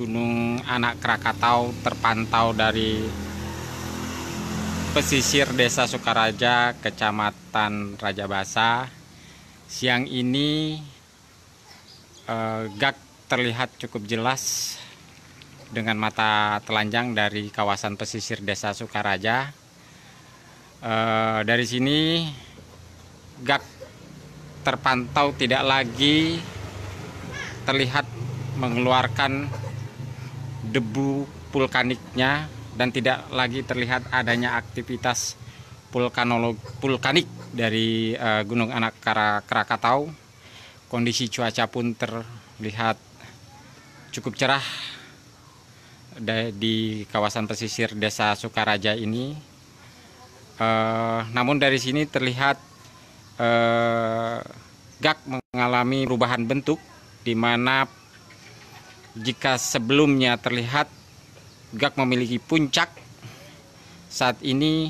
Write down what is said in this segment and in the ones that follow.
Gunung Anak Krakatau terpantau dari pesisir Desa Sukaraja, Kecamatan Rajabasa. Siang ini GAG terlihat cukup jelas dengan mata telanjang dari kawasan pesisir Desa Sukaraja. Dari sini GAG terpantau tidak lagi terlihat mengeluarkan debu vulkaniknya dan tidak lagi terlihat adanya aktivitas vulkanik dari Gunung Anak Krakatau. Kondisi cuaca pun terlihat cukup cerah di kawasan pesisir Desa Sukaraja ini. Namun dari sini terlihat GAG mengalami perubahan bentuk, di mana jika sebelumnya terlihat GAG memiliki puncak, saat ini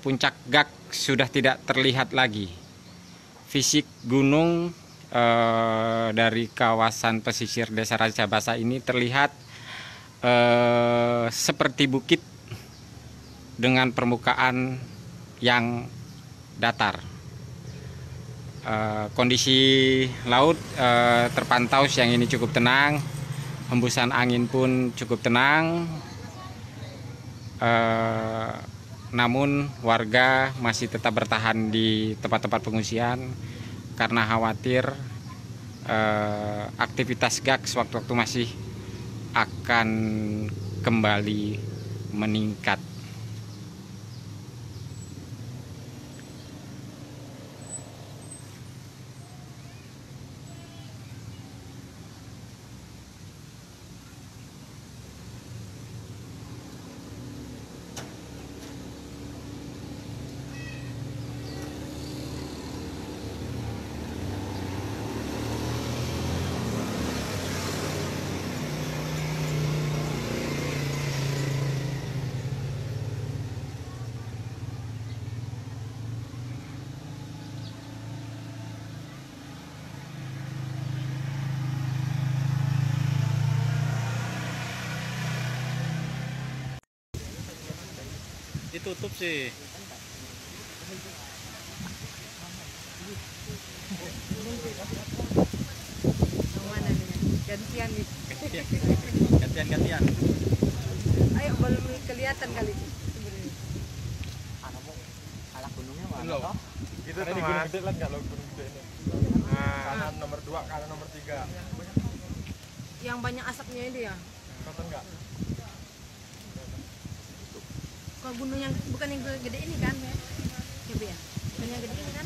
puncak GAG sudah tidak terlihat lagi. Fisik gunung dari kawasan pesisir Desa Rajabasa ini terlihat seperti bukit dengan permukaan yang datar. Kondisi laut terpantau siang ini cukup tenang, hembusan angin pun cukup tenang. Namun warga masih tetap bertahan di tempat-tempat pengungsian karena khawatir aktivitas GAG sewaktu-waktu masih akan kembali meningkat. Ditutup sih. Gantian nih. Gantian. Ayo belum kelihatan kali itu. Anak gunungnya mana? Loh, itu tuh Gunung mas. Gede kan kalau gunung gede ini. Kanan nomor 2, kanan nomor 3. Yang banyak asapnya itu ya. Nonton nggak? Kalau gunung yang bukan yang gede ini kan ya? Coba ya. Bukan yang gede ini kan?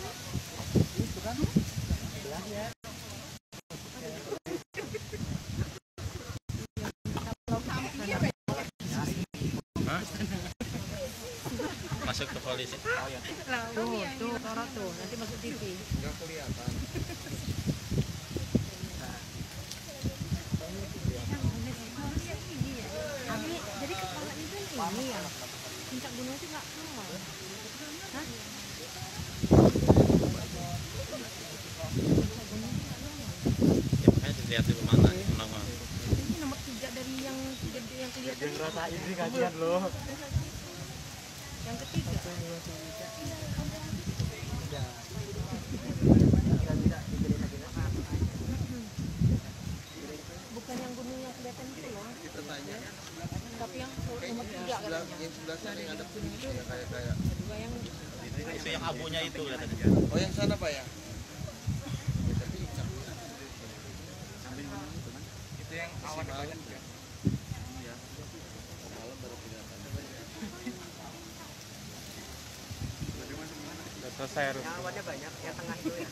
Itu kan? Sebelahnya. Masuk ke polisi. Tuh, Toro tuh, nanti masuk TV. Nggak kelihatan. Abi, jadi kepala itu ini ya? Puncak gunung itu nggak keluar. Hah? Ya, makanya dilihat dulu mana nama. Ini nomor 3 dari yang gede yang kelihatan. Yang ngerasain sih kasihan loh. Yang ketiga. Bukan yang gunung yang kelihatan itu loh. Kita tanya. Tapi yang nomor 3 katanya. Yang sebelah sana yang ada kuning itu ya kayak. Juga yang Itu yang abunya itu katanya. Oh yang sana pak ya? Itu yang awan banyak ya? Iya. Malam baru kelihatan. Udah selesai. Yang awannya banyak, yang tengah itu ya.